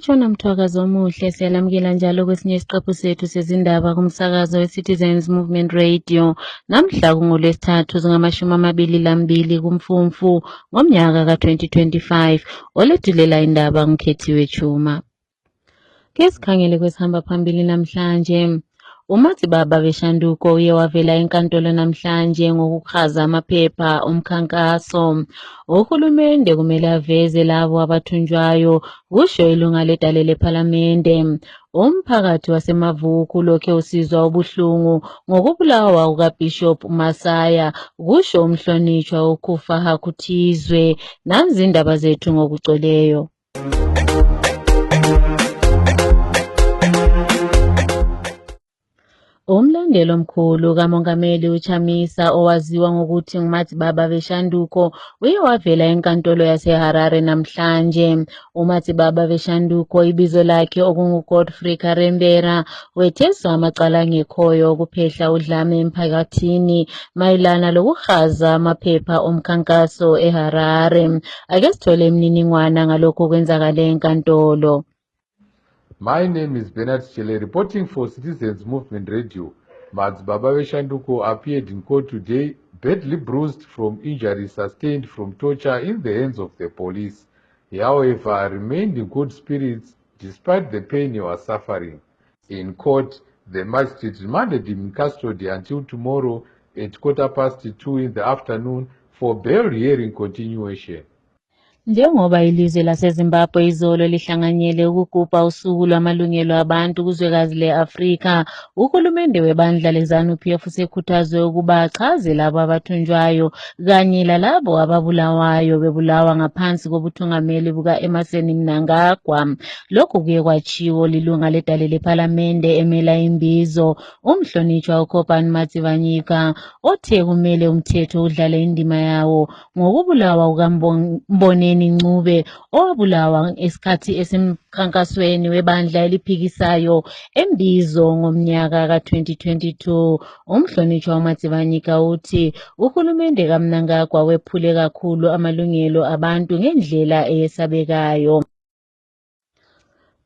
Sanibona Mthwakazi omuhle, siyalamukela njalo kwesinye isiqephu sethu sezindaba kumsakazo we-Citizens Movement Radio. Namhla kungoLwesithathu zingamashumi 22 kuMfumfu ngomnyaka ka-2025. Oledulela indaba ngikhethiwe Chuma. Ke sikhangele kwesihamba phambili namhlanje. uMatsibaba Beshanduko uye wavela enkantolo namhlanje ngokukhaza amaphepha omkhankaso. Uhulumende kumele aveze labo abathunjwayo, kusho ilunga ledale lephalamende. Umphakathi wasemavuku lokhe usizwa ubuhlungu ngokubulawa kukaBishop Masaya, kusho umhlonishwa ukufa hakutizwe. Nanzi indaba zethu ngokugcweleyo. Umlandeli omkhulu kaMongameli uChamisa owaziwa ngokuthi nguMatsibaba Beshanduko uye wavela enkantolo yaseHarare namhlanje. uMatsibaba Beshanduko ibizo lakhe okunguGodfrey Karembera wetheswa amacala angekhoyo okuphehla udlame emphakathini mayelana lokukhaza amaphepha omkhankaso eHarare. Ake sithole imininingwana ngalokho okwenzakale enkantolo. My name is Bernard Chele, reporting for Citizens Movement Radio. Matsibaba Beshanduko appeared in court today, badly bruised from injuries sustained from torture in the hands of the police. He, however, remained in good spirits despite the pain he was suffering. In court, the magistrate remanded him in custody until tomorrow at 2:15 in the afternoon for bail hearing continuation. Njengoba ilizwe laseZimbabwe izolo lihlanganyele ukugubha usuku lwamalungelo abantu kuzwekazi le-Afrika, uhulumende webandla leZANU-PF usekhuthazwe ukuba achaze labo abathunjwayo kanye lalabo ababulawayo bebulawa ngaphansi kobuthungameli buka-Emmerson Mnangagwa. Lokhu kuye kwatshiwo lilunga ledale lephalamende emela imbizo, umhlonishwa uKhobani Matsivanyika, othe kumele umthetho udlale indima yawo ngokubulawa kukaMboneni Ncube owabulawa esikhathi esemkhankasweni webandla eliphikisayo eMbizo ngomnyaka ka-2022. Umhlonishwa uMatsivanyika uthi uhulumende kaMnangagwa wephule kakhulu amalungelo abantu ngendlela eyesabekayo.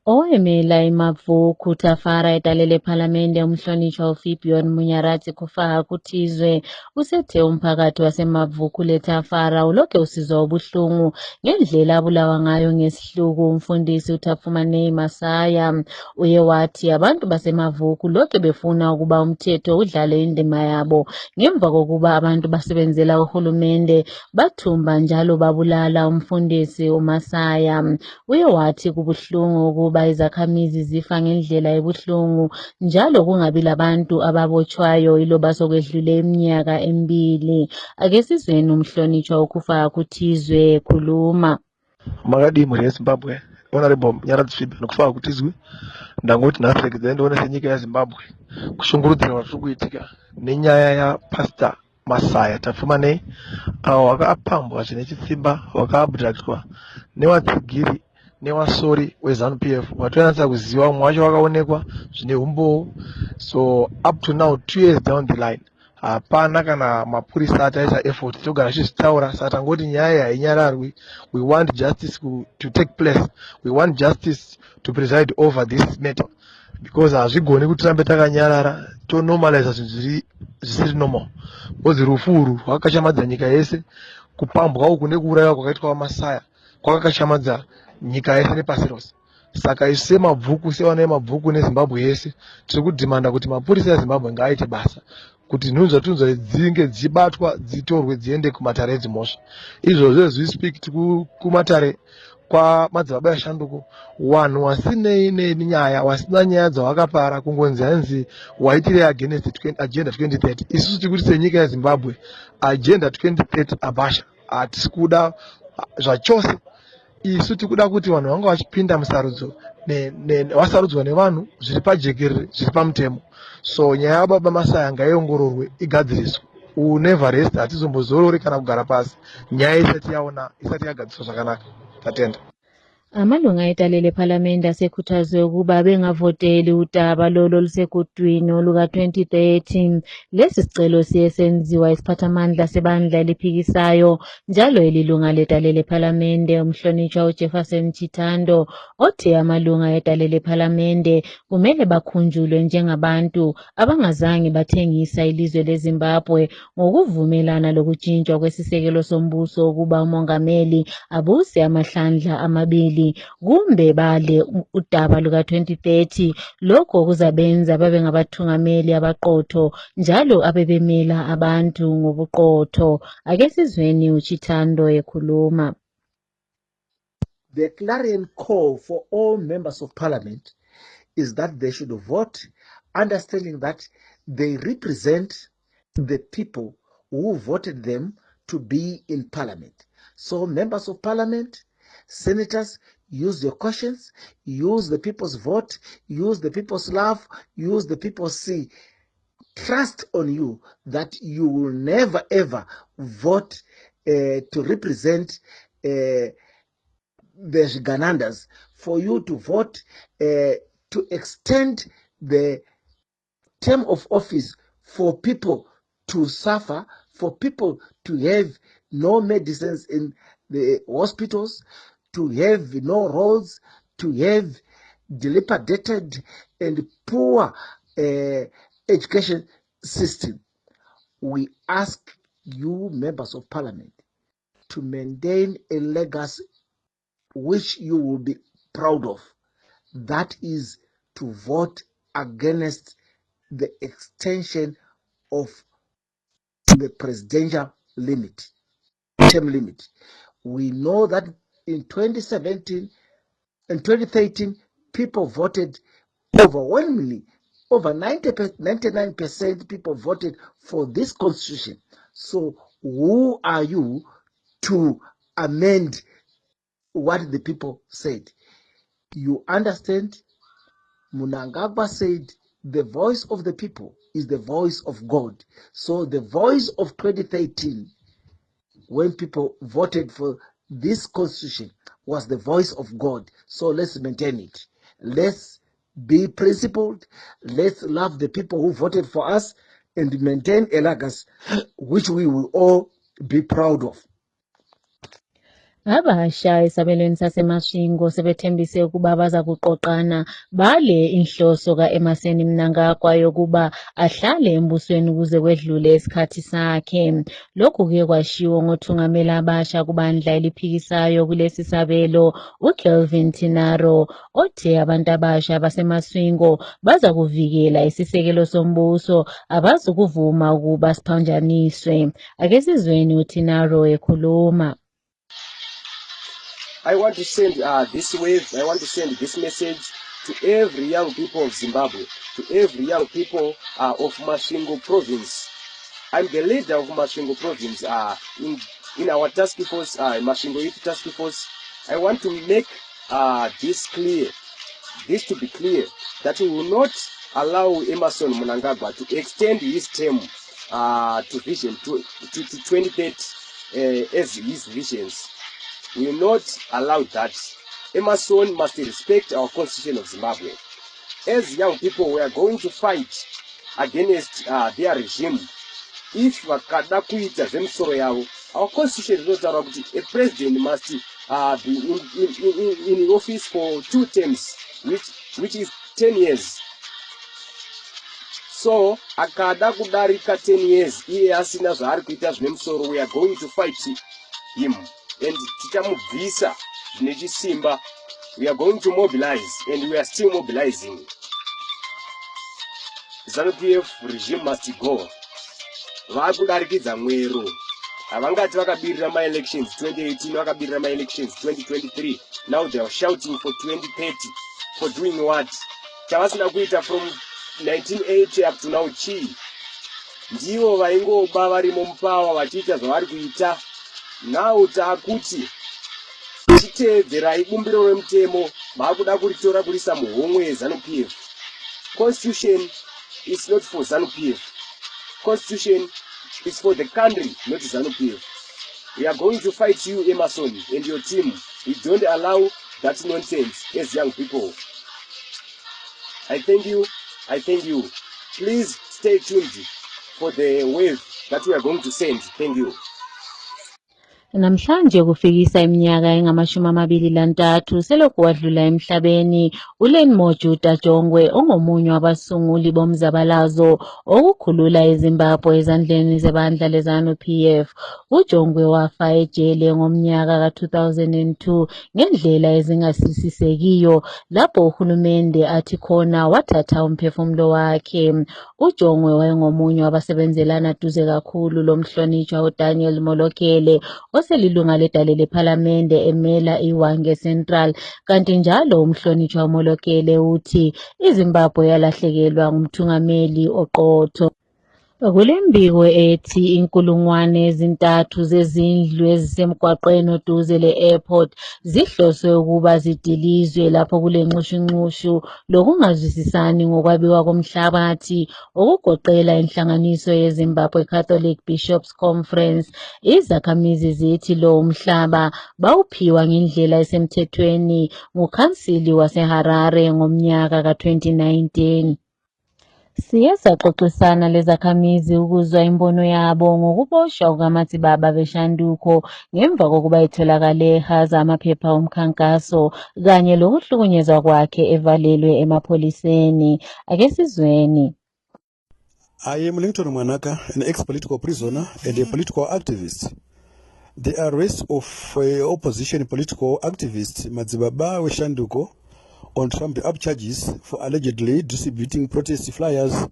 Owemela iMavuku Tafara edale lephalamende umhlonishwa uFibion Munyarati Kufaha Kutizwe usethe umphakathi wasemavuku leTafara ulokhe usizwa ubuhlungu ngendlela abulawa ngayo ngesihluku. Umfundisi uThapfumane Masaya uye wathi abantu basemavuku lokhe befuna ukuba umthetho udlale indima yabo ngemva kokuba abantu basebenzela uhulumende bathumba njalo babulala umfundisi uMasaya. Uye wathi kubuhlungu ukuba izakhamizi zifa ngendlela ebuhlungu njalo kungabi labantu ababotshwayo iloba sokwedlule iminyaka emibili. Ake sizweni umhlonishwa ukufa kutizwe khuluma. Makadimu yeZimbabwe Honorable Munyarati Fibion Kufaha Kutizwe ndangoti naserekezenda one senyika yaZimbabwe kushungurudzira vatiri kuitika nenyaya yaPastor Masaya Tafumane avo vakapambwa zvine chisimba vakaabhudhakiswa nevatsigiri newasori weZANU-PF vatonatsa kuziva umwe wacho vakaonekwa zvine umboo. So up to now 2 years down the line hapana kana mapurisa ataisa effort togara achizvitaura. Saka tangoti nyaya hainyararwi. We want justice to take place. We want justice to preside over this matter because hazvigoni kuti tirambe takanyarara tonormaliza zvinhu zvisiri normal because rufu urwu rwakashamadza nyika yese. Kupambwa uku nekuurayiwa kwakaitwa vaMasaya kwakakashamadza nyika yese nepasi rose. Saka isu semabvuku sevana vemabvuku neZimbabwe yese tiri kudhimanda kuti mapurisa eZimbabwe ngaaite basa kuti nhunhu dzatunzwa dzinge dzibatwa dzitorwe dziende kumatare edzimhosva. Izvozvo as we speak tiri kumatare kwaMadzibaba Beshanduko wanhu wasinei nenyaya wasina nyaya dzawakapara kungonzi hanzi waitirei against agenda 2030. Isusu tiri kuti senyika yeZimbabwe agenda 2030 abasha hatisi kuda zvachose. Isu tikuda kuti vanhu vanga vachipinda musarudzo vasarudzwa nevanhu zviri pajekerere zviri pamutemo. So nyaya yaBaba Masaya ngaiongororwe igadziriswe. Never rest hatizombozorori kana kugara pasi nyaya isati yagadziriswa zvakanaka. Tatenda. Amalunga etalele ephalamende asekhuthazwe ukuba bengavoteli udaba lolo olusekudwini oluka-2013. Lesi sicelo siye senziwa isiphathamandla sebandla eliphikisayo njalo elilunga letalele ephalamende umhlonishwa uJefferson Chitando othi amalunga etalele ephalamende kumele bakhunjulwe njengabantu abangazange bathengisa ilizwe leZimbabwe ngokuvumelana lokujintshwa kwesisekelo sombuso ukuba umongameli abuse amahlandla amabili kumbe bale udaba luka-2030. Lokho kuzabenza babe ngabathungameli abaqotho njalo abebemela abantu ngobuqotho. Ake sizweni uChitando ekhuluma. The clarion call for all members of parliament is that they should vote, understanding that they represent the people who voted them to be in parliament. So members of parliament, senators, use your questions, use the people's vote, use the people's love, use the people's see. Trust on you that you will never ever vote to represent the Ganandas, for you to vote to extend the term of office for people to suffer, for people to have no medicines in the hospitals, to have no roads, to have dilapidated and poor education system. We ask you, members of parliament, to maintain a legacy which you will be proud of. That is to vote against the extension of the presidential term limit. We know that in 2017 and 2013, people voted overwhelmingly, over 99% people voted for this constitution. So who are you to amend what the people said? You understand? Mnangagwa said the voice of the people is the voice of God. So the voice of 2013, when people voted for this constitution, was the voice of God. So let's maintain it. Let's be principled. Let's love the people who voted for us and maintain a legacy which we will all be proud of. Abasha esabelweni saseMasvingo sebethembise ukuba baza kuqoqana bale inhloso kaEmmerson Mnangagwa yokuba ahlale embusweni ukuze kwedlule isikhathi sakhe. Lokhu kuye kwashiwo ngothungameli abasha kubandla eliphikisayo kulesi sabelo uKelvin Tinaro othe abantu abasha baseMasvingo baza kuvikela isisekelo sombuso abazukuvuma ukuba siphanjaniswe. Ake sizweni uTinaro ekhuluma. I want to send this wave, I want to send this message to every young people of Zimbabwe, to every young people of Masvingo province. I'm the leader of Masvingo province in our task force, Masvingo Youth Task Force. I want to make this to be clear, that we will not allow Emmerson Mnangagwa to extend his term to 2030 as his visions. We will not allow that. Emmerson must respect our constitution of Zimbabwe. As young people, we are going to fight against their regime. If vakada kuita zvemusoro yavo, our constitution inotaura kuti a president must be in office for 2 terms, which is 10 years. So akada kudarika 10 years, iye asina zvaari kuita zvemusoro, we are going to fight him. And tichamubvisa nechisimba. We are going to mobilize, and we are still mobilizing. ZANU-PF regime must go. Vakudarikidza mwero. Havangati vakabirira my-elections 2018, vakabirira my-elections 2023. Now they are shouting for 2030. For doing what? Chavasina kuita from 1980 up to now chi. Ndivo vaingoba varimo mupawa vachiita zvavari kuita. Now taakuti titeedzerai bumbiro remutemo, maakuda kuritora kurisa muhomwe yeZANU-PF. Constitution is not for ZANU-PF. Constitution is for the country, not ZANU-PF. We are going to fight you, Emmerson, and your team. We don't allow that nonsense as young people. I thank you. I thank you. Please stay tuned for the wave that we are going to send. Thank you. Namhlanje kufikisa iminyaka engama-23 selokhu wadlula emhlabeni uLen Mojuda Jongwe ongomunye wabasunguli bomzabalazo okukhulula iZimbabwe ezandleni zebandla leZANU-PF. uJongwe wafa ejele ngomnyaka ka-2002 ngendlela ezingasisisekiyo lapho uhulumende athi khona wathatha umphefumulo wakhe. uJongwe wayengomunye wabasebenzelana duze kakhulu lomhlonishwa uDaniel Molokele oselilunga ledale lephalamende emela iWange Central, kanti njalo umhlonishwa uMolokele uthi iZimbabwe yalahlekelwa ngumthungameli oqotho. Kulembiko ethi inkulungwane ezintathu zezindlu ezisemgwaqweni oduze le-airport zihloswe ukuba zidilizwe lapho kulenxushunxushu lokungazwisisani ngokwabiwa komhlabathi okugoqela inhlanganiso yeZimbabwe Catholic Bishops Conference. Izakhamizi zithi lo umhlaba bawuphiwa ngendlela esemthethweni ngukhansili waseHarare ngomnyaka ka-2019. Siye saxoxisana lezakhamizi ukuzwa imbono yabo ngokuboshwa kukaMatsibaba Beshanduko ngemva kokuba etholakale ehaza amaphepha omkhankaso kanye lokuhlukunyezwa kwakhe evalelwe emapholiseni. Ake sizweni. I am Linton Mwanaka, an ex-political prisoner and a political activist. The arrest of opposition political activist Matsibaba Beshanduko on trumped-up charges for allegedly distributing protest flyers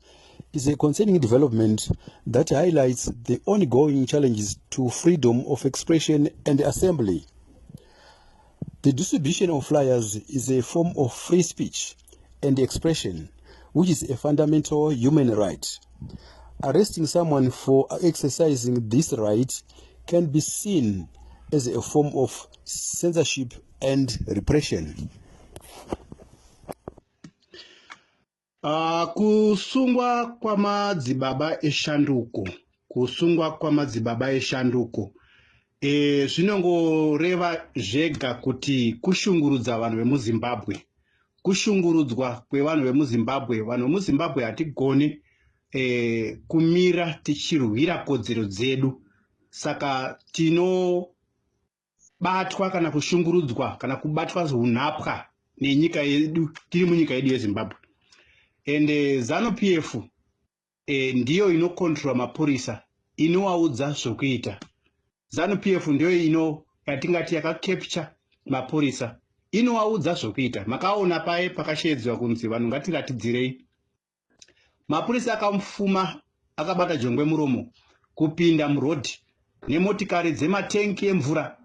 is a concerning development that highlights the ongoing challenges to freedom of expression and assembly. The distribution of flyers is a form of free speech and expression, which is a fundamental human right. Arresting someone for exercising this right can be seen as a form of censorship and repression. Kusungwa kwa madzibaba eshanduko zvinongoreva zvega kuti kushungurudza vanhu vemuZimbabwe, kushungurudzwa kwevanhu vemuZimbabwe. Vanhu vemuZimbabwe hatigoni kumira tichirwira kodzero dzedu, saka tinobatwa kana kushungurudzwa kana kubatwa zunhapwa nenyika yedu, tiri munyika yedu yeZimbabwe. Ende ZANU-PF ndiyo inokontrola mapurisa, inovaudza zvokuita. ZANU-PF ndiyo yatingati yakacapture mapurisa, inovaudza zvokuita. Makaona paye pakashedzwa kunzi vanhu ngatiratidzirei. Mapurisa akamufuma akabata Jongwe muromo kupinda murodhi nemotikari dzematengi emvura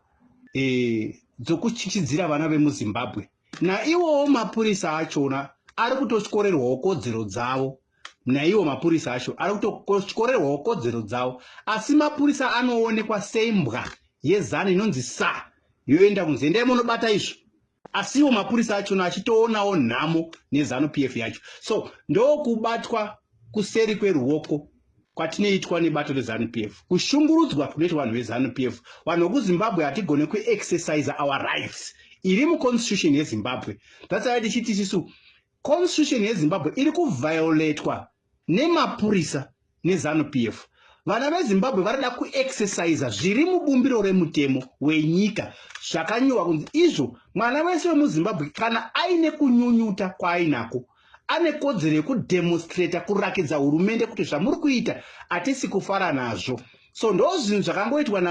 dzokuchichidzira vana vemuZimbabwe. Naivowo mapurisa achona ari kutotyorerwawo kodzero dzavo. Naivo mapurisa acho ari kutotyorerwawo kodzero dzavo. Asi mapurisa anoonekwa sembwa yezana inonzi sa yoenda kunzi endai munobata izvo. Asiwo mapurisa achona achitoonawo nhamo neZANU-PF yacho. So ndokubatwa kuseri kweruoko kwatinoitwa nebato reZANU-PF, kushungurudzwa kunoitwa vanhu veZANU-PF. Vanhu vekuZimbabwe hatigone kuexercise our rights iri muconstitution yeZimbabwe. That's why tichiti isusu constitution yeZimbabwe iri kuviolatwa nemapurisa neZANU-PF. Vana veZimbabwe varada kuexercise zviri mubumbiro remutemo wenyika zvakanyorwa kunzi izvo mwana wese wemuZimbabwe kana aine kunyunyuta kwaainako ane kodzero yekudemonstrata kurakidza hurumende kuti zvamuri kuita hatisi kufara nazvo. So ndo zvinhu zvakangoitwa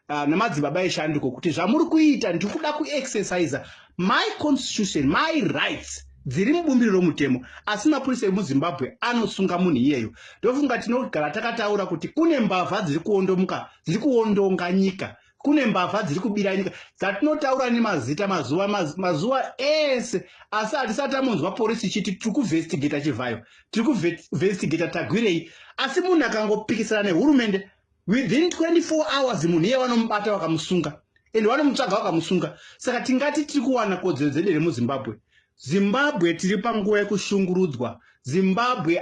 namadzibaba eshanduko kuti zvamuri kuita ndikuda kuexercise my constitution, my rights dziri mubumbiro romutemo. Asi mapurisa emuZimbabwe anosunga munhu iyeyo. Ndofunga tinogara takataura kuti kune mbavha dziri kuondomuka, dziri kuondonga nyika, kune mbavha dziri kubira nyika dzatinotaura nemazita mazuva ese. Asi hatisati tamonzwa polisi ichiti tiri kuvhestigeta Chivhayo, tiri kuvhestigeta Tagwirei. Asi munhu akangopikisana nehurumende within 24 hours munhu iye vanomubata vakamusunga ende vanomutsvaga vakamusunga. Saka tingati tiri kuwana kodzero dzedu remuZimbabwe. Zimbabwe tiri panguva yekushungurudzwa. Zimbabwe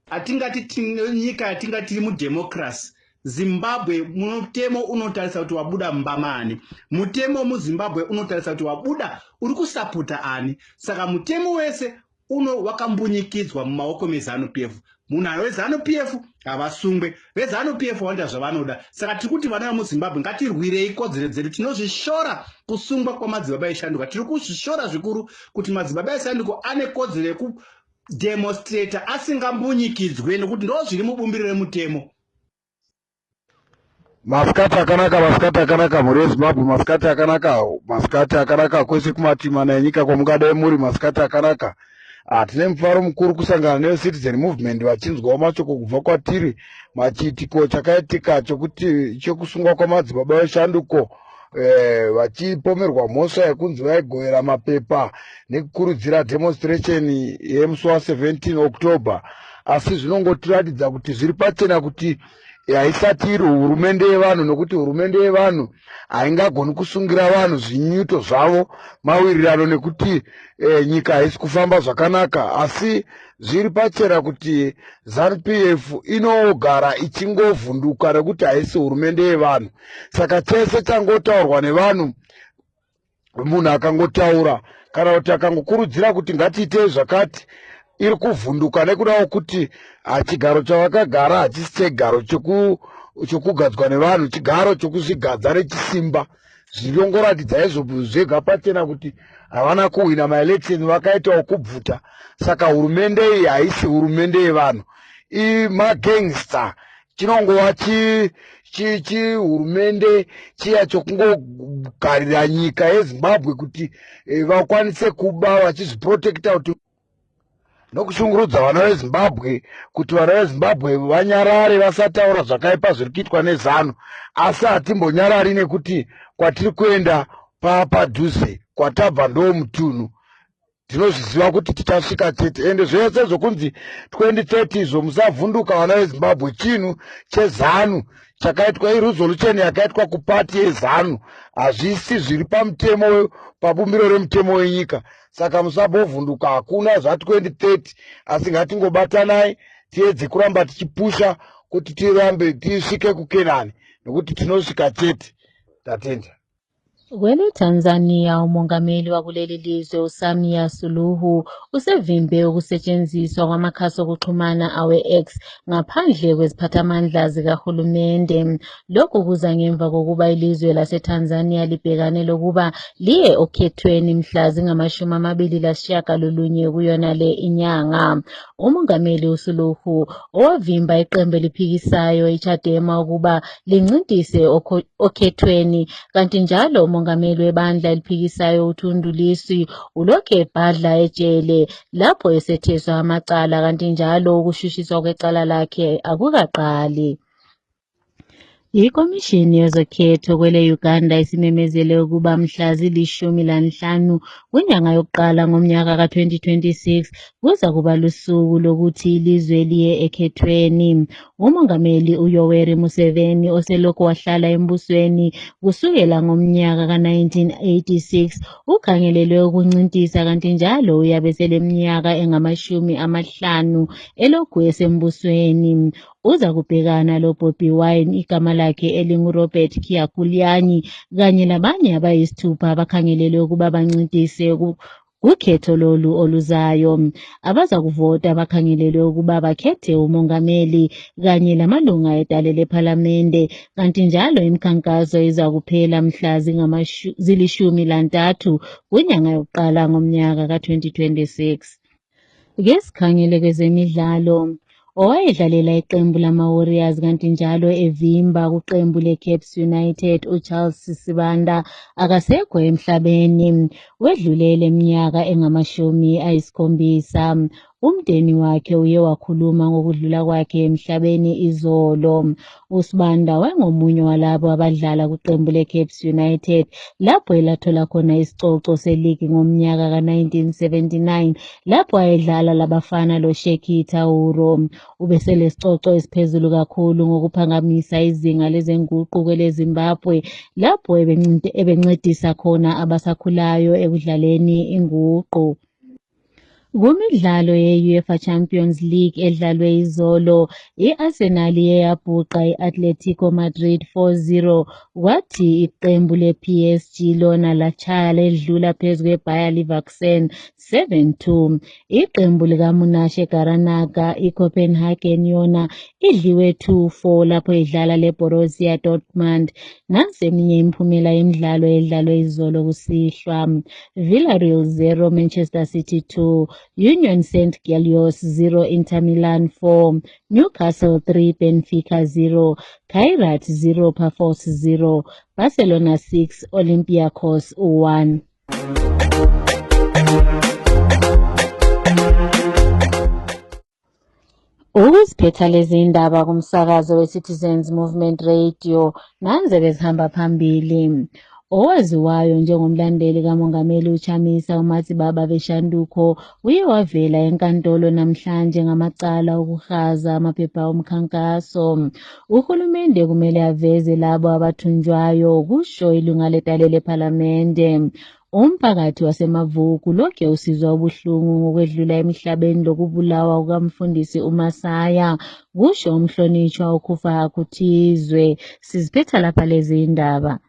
hatingati nyika yatingati tiri mudemocracy. Zimbabwe mutemo unotarisa kuti wabuda mbamani, mutemo muZimbabwe unotarisa kuti wabuda uri kusapota ani. Saka mutemo wese wakambunyikidzwa mumaoko meZANU-PF. Munhu weZANU-PF havasungwe, veZANU-PF wanda zvavanoda. Saka tiri kuti vana vemuZimbabwe ngatirwirei kodzero dzedu. Tinozvishora kusungwa kwamadzibaba eShanduko. Tiri kuzvishora zvikuru kuti madzibaba eShanduko ane kodzero yekudemonstrata asingambunyikidzwe nokuti ndo zviri mubumbiro remutemo. Masikati akanaka muri weZimbabwe, masikati akanaka kwese kumatimana enyika kwamungadai muri, masikati akanaka. Tine mufaro mukuru kusangana neCitizen Movement vachinzwawo mashoko kubva kwatiri machiitiko chakaitika chekusungwa kwamadzibaba eShanduko, vachipomerwa mhosva yekunzi vaigovera mapepa nekukurudzira demonstration yemusi wa17 October. Asi zvinongotiratidza kuti zviri pachena kuti haisati iri hurumende yevanhu, nokuti hurumende yevanhu haingagoni kusungira vanhu zvinyuto zvavo mawirirano nekuti nyika haisi kufamba zvakanaka. Asi zviri pachena kuti ZANU-PF inogara ichingovhunduka nekuti haisi hurumende yevanhu. Saka chese changotaurwa nevanhu, munhu akangotaura kana kuti akangokurudzira kuti ngatiitei zvakati, iri kuvhunduka nekuda kwekuti chigaro chavakagara hachisi chigaro chokugadzwa nevanhu, chigaro chokuzvigadza nechisimba. Zvinongoratidza izvo zvega pachena kuti havana kuhwina maelection, vakaitawo kubvuta. Saka hurumende iyi haisi hurumende yevanhu, imagangster. Chinongova hurumende chiya chokungogarira nyika yeZimbabwe kuti vakwanise kuba vachizviprotekta kuti nokushungurudza vana veZimbabwe kuti vana veZimbabwe vanyarare vasataura zvakaipa zviri kuitwa neZANU. Asi hatimbonyarari nekuti kwatiri kuenda padhuze kwatabva ndo mutunhu. Tinozviziva kuti tichasvika chete, ende zvese zvokunzi 2030 izvo musavhunduka vana veZimbabwe. Chinhu cheZANU chakaitwa iresolution yakaitwa kupati yeZANU, hazvisi zviri pamutemo, pabumbiro remutemo wenyika. Saka musabovhunduka, hakuna zva2030. Asi ngatingobatanai tiedze kuramba tichipusha kuti tirambe tisvike kuKenani, nokuti tinosvika chete. Tatenda. Kwele Tanzania, umongameli wakuleli lizwe uSamia Suluhu usevimbe ukusetshenziswa kwamakhasi okuxhumana awe-X ngaphandle kweziphathamandla zikahulumende. Lokhu kuza ngemva kokuba ilizwe laseTanzania libhekane lokuba liye okhethweni mhla zingama-29 kuyona le inyanga. Umongameli uSuluhu owavimba iqembu eliphikisayo iChadema ukuba lincintise okhethweni, kanti njalo umongameli webandla eliphikisayo uThundu Lissu ulokhu ebhadla ejele lapho esetheswa amacala, kanti njalo ukushushiswa kwecala lakhe akukaqali. Ikomishini yezokhetho kwele Uganda isimemezele ukuba mhla zili-15 kwinyanga yokuqala ngomnyaka ka-2026 kuza kuba lusuku lokuthi ilizwe liye ekhethweni. Umongameli uYoweri Museveni oselokhu wahlala embusweni kusukela ngomnyaka ka-1986 ukhangelelwe ukuncintisa, kanti njalo uyabe seleminyaka engama-50 elokhu esembusweni. Uza kubhekana loBobi Wine, igama lakhe elinguRobert Kyagulanyi, kanye labanye abayisithupha abakhangelelwe ukuba bancintise kukhetho lolu oluzayo. Abaza kuvota bakhangelelwe ukuba bakhethe umongameli kanye lamalunga edale lephalamende, kanti njalo imikhankaso iza kuphela mhla zili-13 kwinyanga yokuqala ngomnyaka ka-2026. Ngesikhangele kwezemidlalo, owayedlalela iqembu lama-Warriors kanti njalo evimba kuqembu leCaps United uCharles Sisibanda akasekho emhlabeni, wedlulele iminyaka engama-70. Umndeni wakhe uye wakhuluma ngokudlula kwakhe emhlabeni izolo. uSibanda wayengomunye walabo abadlala kuqembu leCaps United lapho elathola khona isicoco seligi ngomnyaka ka-1979 lapho ayedlala labafana loSheki Tauro. Ubeselesicoco esiphezulu kakhulu ngokuphangamisa izinga lezenguquko leZimbabwe lapho ebencedisa khona abasakhulayo ekudlaleni inguqu. Kumidlalo ye-UEFA Champions League edlalwe izolo, i-Arsenal yabhuqa i-Atletico Madrid 4-0, kwathi iqembu le-PSG lona lachaya ledlula phezu kwe-Bayer Leverkusen 7-2. Iqembu likaMunashe Garanaga, i-Copenhagen yona idliwe 2-4 lapho idlala le-Borussia Dortmund. Nansi eminye imiphumela yemidlalo edlalwe izolo kusihlwa. Villarreal 0, Manchester City 2, Union Saint-Gilloise 0, Inter Milan 4, Newcastle 3, Benfica 0, Kairat 0, Pafos 0, Barcelona 6, Olympiacos 1. Ukuziphetha lezi indaba kumsakazo we-Citizens Movement Radio, nanze bezihamba phambili. Owaziwayo njengomlandeli kaMongameli uChamisa uMatsibaba Veshanduko uye wavela enkantolo namhlanje ngamacala okuhaza amaphepha omkhankaso. Uhulumende kumele aveze labo abathunjwayo, kusho ilunga ledale lePhalamende. Umphakathi wasemavuku lokhe usizwa ubuhlungu ngokwedlula emhlabeni lokubulawa kukamfundisi uMasaya, kusho umhlonishwa uKhufa Kuthizwe. Siziphetha lapha lezi indaba.